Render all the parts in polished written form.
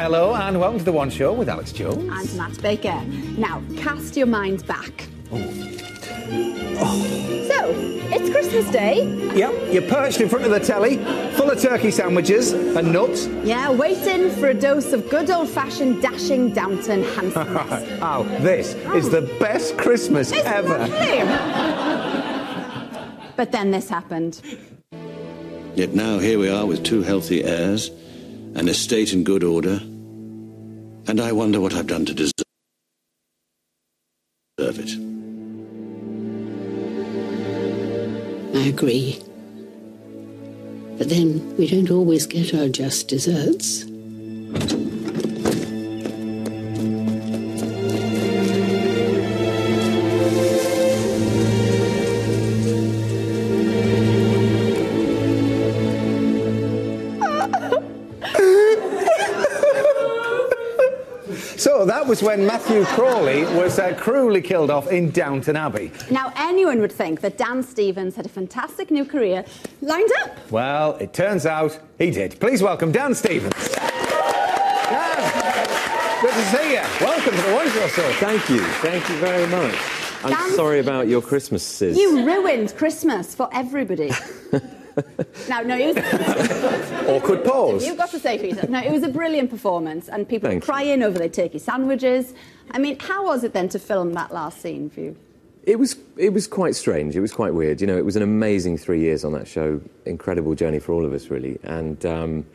Hello and welcome to The One Show with Alex Jones. And Matt Baker. Now, cast your minds back. So, it's Christmas Day. Yep, you're perched in front of the telly, full of turkey sandwiches and nuts. Yeah, waiting for a dose of good old-fashioned dashing Downton handsomeness. Oh, this is the best Christmas ever. But then this happened. Yet now here we are with two healthy heirs, an estate in good order, and I wonder what I've done to deserve it. I agree. But then we don't always get our just desserts. So that was when Matthew Crawley was cruelly killed off in Downton Abbey. Now, anyone would think that Dan Stevens had a fantastic new career lined up. Well, it turns out he did. Please welcome Dan Stevens. Dan, good to see you. Welcome to The One Show. Thank you very much. I'm Dan, sorry about your Christmases. You ruined Christmas for everybody. No, it was... Awkward pause. You've got to say, Peter. No, it was a brilliant performance, and people were Thank you. crying over their turkey sandwiches. I mean, how was it then to film that last scene for you? It was quite strange. It was quite weird. You know, it was an amazing 3 years on that show. Incredible journey for all of us, really. And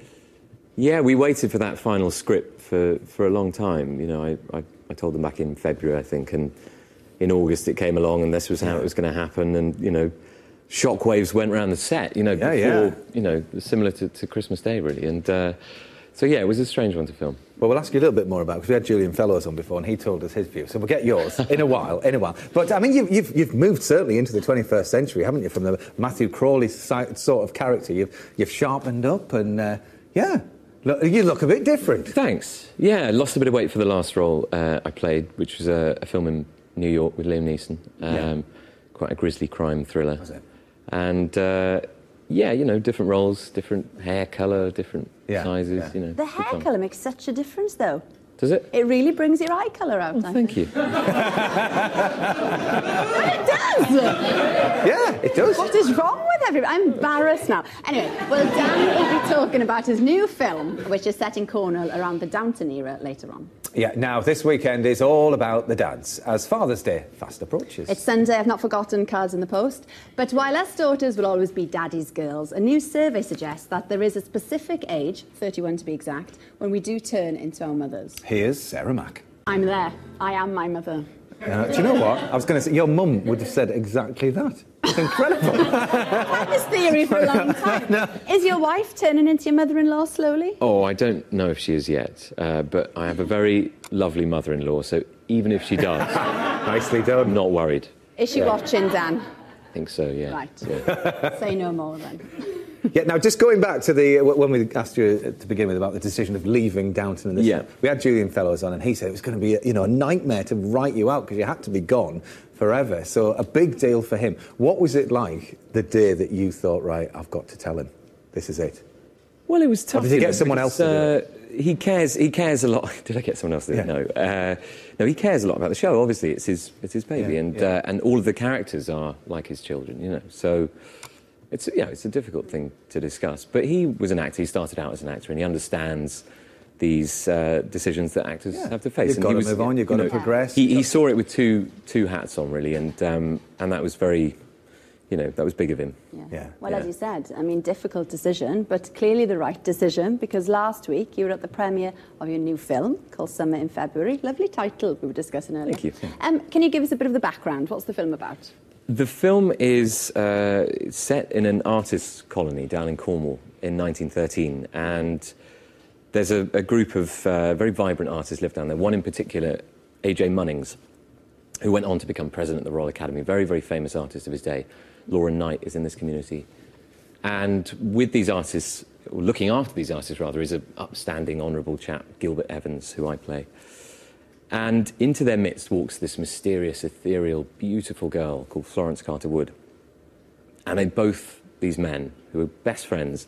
yeah, we waited for that final script for a long time. You know, I told them back in February, I think, and in August it came along, and this was how it was going to happen. And you know, shockwaves went around the set. You know, before you know, similar to Christmas Day, really. And so yeah, it was a strange one to film. Well, we'll ask you a little bit more about it, because we had Julian Fellows on before and he told us his view. So we'll get yours in a while. But, I mean, you've moved certainly into the 21st century, haven't you, from the Matthew Crawley sort of character. You've sharpened up and, yeah, you look a bit different. Thanks. Yeah, lost a bit of weight for the last role I played, which was a film in New York with Liam Neeson. Quite a grisly crime thriller. Was it? And, yeah, you know, different roles, different hair colour, different sizes, you know. The hair colour makes such a difference, though. Does it? It really brings your eye colour out. Oh, thank you. It does! Yeah, it does. What is wrong with everybody? I'm embarrassed now. Anyway, well, Dan will be talking about his new film, which is set in Cornwall around the Downton era later on. Yeah, now, this weekend is all about the dads, as Father's Day fast approaches. It's Sunday, I've not forgotten cards in the post. But while us daughters will always be daddy's girls, a new survey suggests that there is a specific age, 31 to be exact, when we do turn into our mothers. Here's Sarah Mack. I'm there. I am my mother. Do you know what? I was going to say, your mum would have said exactly that. It's incredible. I've had this theory for a long time. No. Is your wife turning into your mother-in-law slowly? Oh, I don't know if she is yet, but I have a very lovely mother-in-law, so even if she does... Nicely done. I'm not worried. Is she watching, Dan? I think so, yeah. Right. Yeah. Say no more, then. Yeah, now, just going back to when we asked you to begin with about the decision of leaving Downton and this film, we had Julian Fellows on and he said it was going to be a nightmare to write you out because you had to be gone forever. So a big deal for him. What was it like the day that you thought, right, I've got to tell him, this is it? Well, it was tough. Or did he get someone else to do it? He cares a lot. Did I get someone else to do it? No. No, he cares a lot about the show. Obviously, it's his baby, and all of the characters are like his children, you know. So it's a difficult thing to discuss. But he was an actor. He started out as an actor, and he understands these decisions that actors have to face. You've got to move on. You've got to progress. He saw it with two hats on, really, and that was very. You know, that was big of him. Well, as you said, I mean, difficult decision, but clearly the right decision, because last week you were at the premiere of your new film called Summer in February. Lovely title we were discussing earlier. Thank you. Can you give us a bit of the background? What's the film about? The film is set in an artists' colony down in Cornwall in 1913, and there's a group of very vibrant artists live down there. One in particular, A.J. Munnings, who went on to become president of the Royal Academy, very, very famous artist of his day. Lauren Knight is in this community. And with these artists, or looking after these artists, rather, is an upstanding, honourable chap, Gilbert Evans, who I play. And into their midst walks this mysterious, ethereal, beautiful girl called Florence Carter Wood. And these men, who are best friends,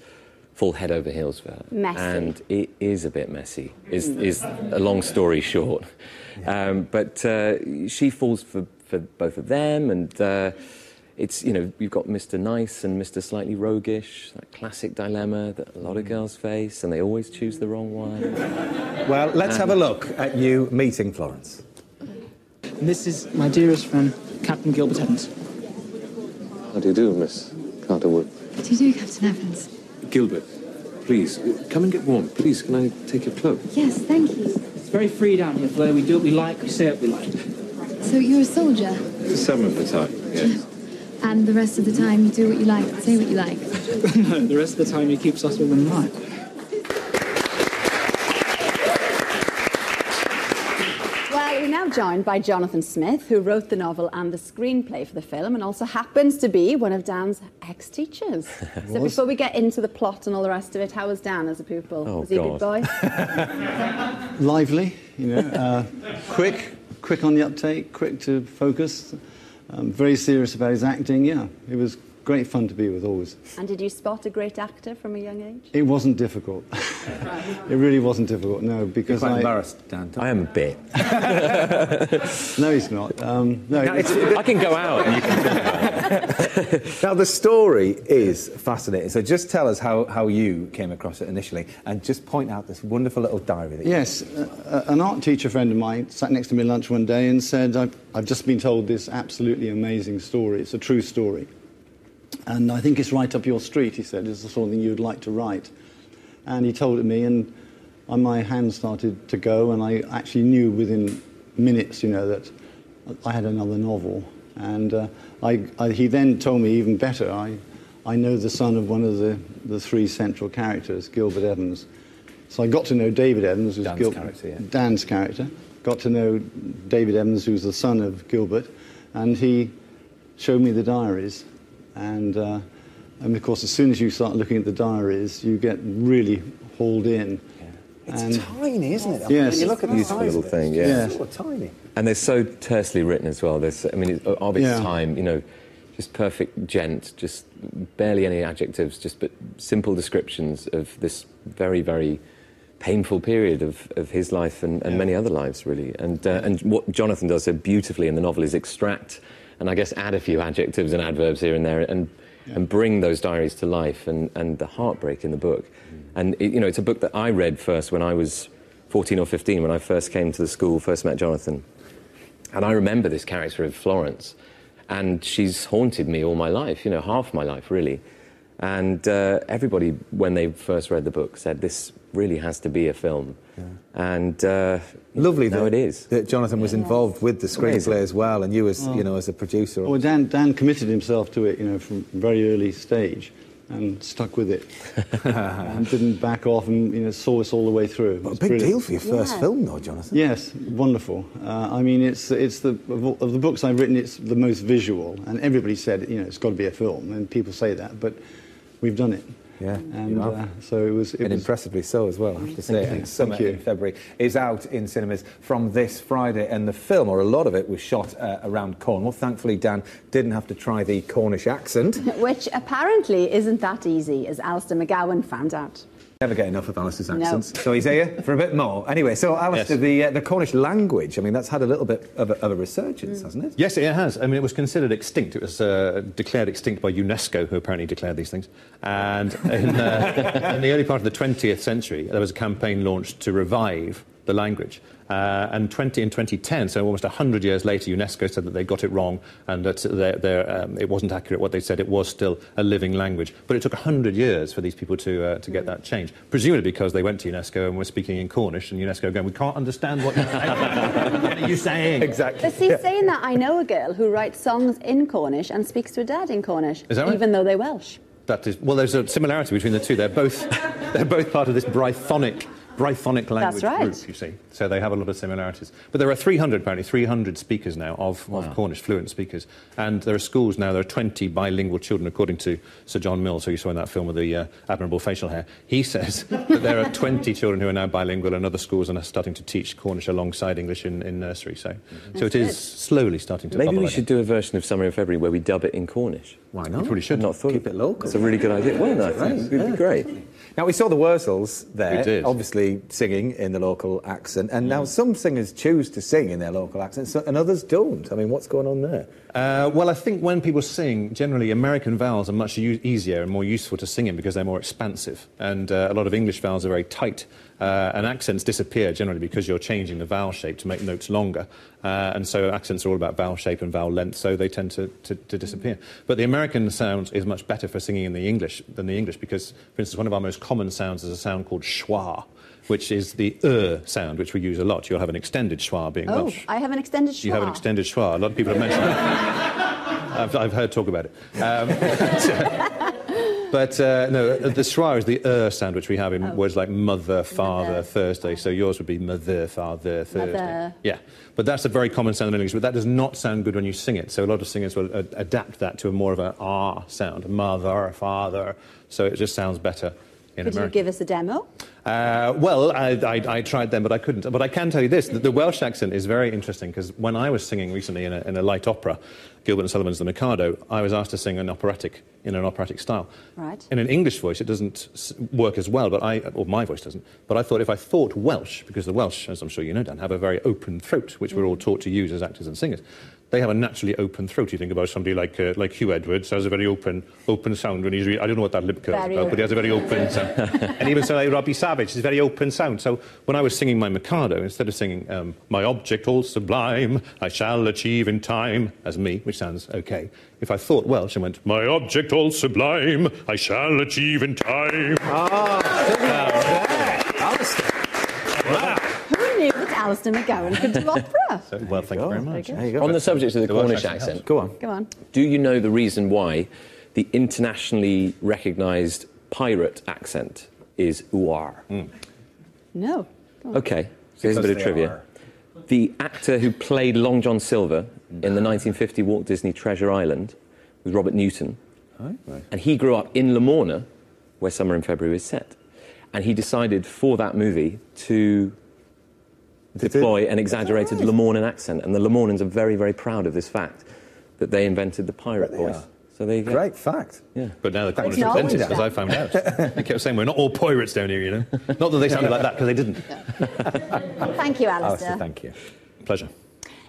fall head over heels for her. Messy. And it is a bit messy, is a long story short. But she falls for both of them, and it's, you know, you've got Mr. Nice and Mr. Slightly Roguish, that classic dilemma that a lot of girls face, and they always choose the wrong one. Well, let's have a look at you meeting Florence. And this is my dearest friend, Captain Gilbert Evans. How do you do, Miss Carterwood? What do you do, Captain Evans? Gilbert, please, come and get warm. Please, can I take your cloak? Yes, thank you. It's very free down here, Flo. We do what we like, we say what we like. So you're a soldier? Some of the time, yes. And the rest of the time you do what you like, say what you like? No, the rest of the time he keeps us all in line. Well, we're now joined by Jonathan Smith, who wrote the novel and the screenplay for the film, and also happens to be one of Dan's ex-teachers. So before we get into the plot and all the rest of it, how was Dan as a pupil? Oh, was he a good boy? Lively, you know, quick on the uptake, quick to focus, very serious about his acting. Yeah, it was great fun to be with, always. And did you spot a great actor from a young age? It wasn't difficult. It really wasn't difficult, no, because You're quite embarrassed, Dan. I am a bit. No, he's not. I can go out and you can talk about it. Now, the story is fascinating. So just tell us how you came across it initially, and just point out this wonderful little diary that you Yes, an art teacher friend of mine sat next to me at lunch one day and said, I've just been told this absolutely amazing story. It's a true story. And I think it's right up your street, he said. It's the sort of thing you'd like to write. And he told it me, and my hands started to go, and I actually knew within minutes, you know, that I had another novel. And he then told me even better, I know the son of one of the three central characters, Gilbert Evans. So I got to know David Evans, who's Dan's character. Got to know David Evans, who's the son of Gilbert, and he showed me the diaries. And of course, as soon as you start looking at the diaries, you get really hauled in. Yeah. It's tiny, isn't it? Yes. When you look at the Beautiful size little of it, thing, yeah. It's so tiny. And they're so tersely written as well. There's, I mean, of its time, you know, just perfect gent, just barely any adjectives, but simple descriptions of this very, very painful period of his life and many other lives, really. And what Jonathan does so beautifully in the novel is extract and I guess add a few adjectives and adverbs here and there and bring those diaries to life and the heartbreak in the book. And, you know, it's a book that I read first when I was 14 or 15, when I first came to the school, first met Jonathan. And I remember this character of Florence, and she's haunted me all my life, you know, half my life, really. And everybody, when they first read the book, said, this really has to be a film. Yeah. And lovely now it is. That Jonathan was involved with the screenplay as well, and you as you know, as a producer. Well, Dan committed himself to it, you know, from a very early stage, and stuck with it, and didn't back off, and, you know, saw us all the way through. What a big deal for your first film, though, Jonathan. Yes, wonderful. I mean, it's of the books I've written, it's the most visual, and everybody said, you know, it's got to be a film, and people say that, but we've done it. Yeah, and so it was impressively so as well, I have to say. And Summer in February is out in cinemas from this Friday, and the film, or a lot of it, was shot around Cornwall. Thankfully, Dan didn't have to try the Cornish accent, which apparently isn't that easy, as Alistair McGowan found out. Never get enough of Alistair's accents, so he's here for a bit more. Anyway, so Alistair, the Cornish language, I mean, that's had a little bit of a resurgence, hasn't it? Yes, it has. I mean, it was considered extinct. It was declared extinct by UNESCO, who apparently declared these things. And in the early part of the 20th century, there was a campaign launched to revive the language. And in 2010, so almost 100 years later, UNESCO said that they got it wrong and that it wasn't accurate what they said. It was still a living language. But it took 100 years for these people to get that change, presumably because they went to UNESCO and were speaking in Cornish, and UNESCO going, we can't understand what you're saying. What are you saying? Exactly. But see, saying that, I know a girl who writes songs in Cornish and speaks to her dad in Cornish, is that right? Even though they're Welsh. That is, well, there's a similarity between the two. They're both part of this brythonic language group, you see. So they have a lot of similarities. But there are 300 speakers now of Cornish, fluent speakers. And there are schools now, there are 20 bilingual children, according to Sir John Mills, who you saw in that film with the admirable facial hair. He says that there are 20 children who are now bilingual, and other schools are now starting to teach Cornish alongside English in nursery. So it is slowly starting to Maybe we should do a version of Summer in February where we dub it in Cornish. Why not? You probably should. Not thought Keep it local. It's a really good idea. Well, no, I think it would be great. Now, we saw the Wurzels there, We did. obviously singing in the local accent, and now some singers choose to sing in their local accent, and others don't. I mean, what's going on there? Well, I think when people sing, generally American vowels are much easier and more useful to sing in because they're more expansive, and a lot of English vowels are very tight. And accents disappear generally because you're changing the vowel shape to make notes longer. And so accents are all about vowel shape and vowel length, so they tend to disappear. But the American sound is much better for singing in the English than the English because, for instance, one of our most common sounds is a sound called schwa, which is the sound, which we use a lot. You'll have an extended schwa being Welsh. I have an extended schwa. You have an extended schwa. A lot of people have mentioned that. I've heard talk about it. But no, the schwa is the sound, which we have in words like mother, father, Thursday. So yours would be mother, father, Thursday. Mother. Yeah, but that's a very common sound in English, but that does not sound good when you sing it. So a lot of singers will adapt that to a more of an R sound, mother, father. So it just sounds better in American. Could you give us a demo? Well, I tried them, but I couldn't. But I can tell you this, that the Welsh accent is very interesting, because when I was singing recently in a light opera, Gilbert and Sullivan's The Mikado, I was asked to sing in an operatic style. Right. In an English voice, it doesn't work as well, or my voice doesn't. But I thought if I thought Welsh, because the Welsh, as I'm sure you know, Dan, have a very open throat, which we're all taught to use as actors and singers. They have a naturally open throat. You think about somebody like Hugh Edwards, has a very open sound when he's I don't know what that lip curl is about, but he has a very open sound. And even so, like Robbie Savage, it's a very open sound. So when I was singing my Mikado, instead of singing my object all sublime, I shall achieve in time, as me, which sounds okay. If I thought Welsh and went, my object all sublime, I shall achieve in time. Wow. Who knew that Alistair McGowan could do opera? Well, thank you very much. There you go. On the subject of the Cornish accent, Go on. Go on. do you know the reason why the internationally recognised pirate accent is ooar? No. OK, so here's a bit of trivia. The actor who played Long John Silver in the 1950 Walt Disney Treasure Island was Robert Newton. Right. And he grew up in Lamorna, where Summer in February is set. And he decided for that movie to deploy an exaggerated Lamornan accent. And the Lamornans are very, very proud of this fact, that they invented the pirate voice. So there you go. Great fact. Yeah. But now the Cornish resent it, as I found out. They kept saying, we're not all pirates down here, you know. Not that they sounded like that, because they didn't. Thank you, Alistair. Thank you. Pleasure.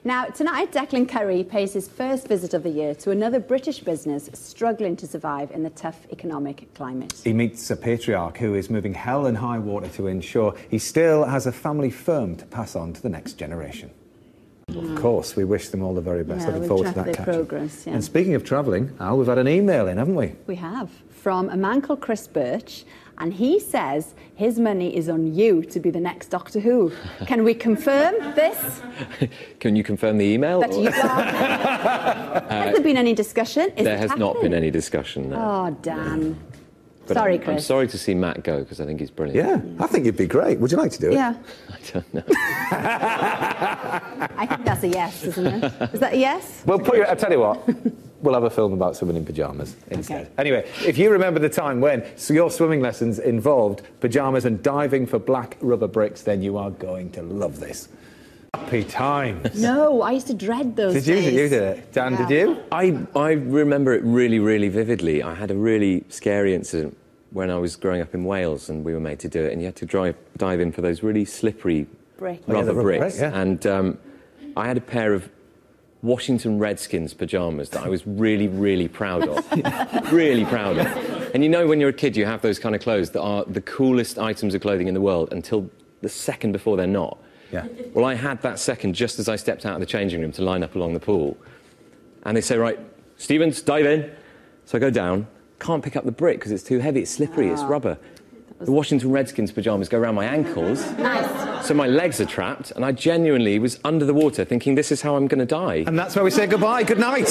Now, tonight, Declan Curry pays his first visit of the year to another British business struggling to survive in the tough economic climate. He meets a patriarch who is moving hell and high water to ensure he still has a family firm to pass on to the next generation. Of course, we wish them all the very best. Yeah, Looking we'll forward to track that their catch. progress, yeah. And speaking of travelling, Al, we've had an email in, haven't we? We have, from a man called Chris Birch, and he says his money is on you to be the next Doctor Who. Can we confirm this? Can you confirm the email? That you are... Has there been any discussion? There has not been any discussion, no. Oh, Dan. But Sorry, I'm Chris. sorry to see Matt go, because I think he's brilliant. Yeah, I think you'd be great. Would you like to do it? Yeah. I don't know. I think that's a yes, isn't it? Is that a yes? Well, I'll tell you what. We'll have a film about swimming in pyjamas instead. Okay. Anyway, if you remember the time when your swimming lessons involved pyjamas and diving for black rubber bricks, then you are going to love this. Happy times. No, I used to dread those Did you? days. You did it. Dan, did you? I remember it really, really vividly. I had a really scary incident when I was growing up in Wales, and we were made to do it, and you had to dive in for those really slippery rubber bricks. Brick, yeah. And I had a pair of Washington Redskins pyjamas that I was really, really proud of. Really proud of. And you know when you're a kid, you have those kind of clothes that are the coolest items of clothing in the world until the second before they're not. Yeah. Well, I had that second just as I stepped out of the changing room to line up along the pool. And they say, right, Stevens, dive in. So I go down, can't pick up the brick because it's too heavy, it's slippery, it's rubber. The Washington Redskins pyjamas go around my ankles. Nice. So my legs are trapped, and I genuinely was under the water thinking, this is how I'm going to die. And that's where we say goodbye. Good night.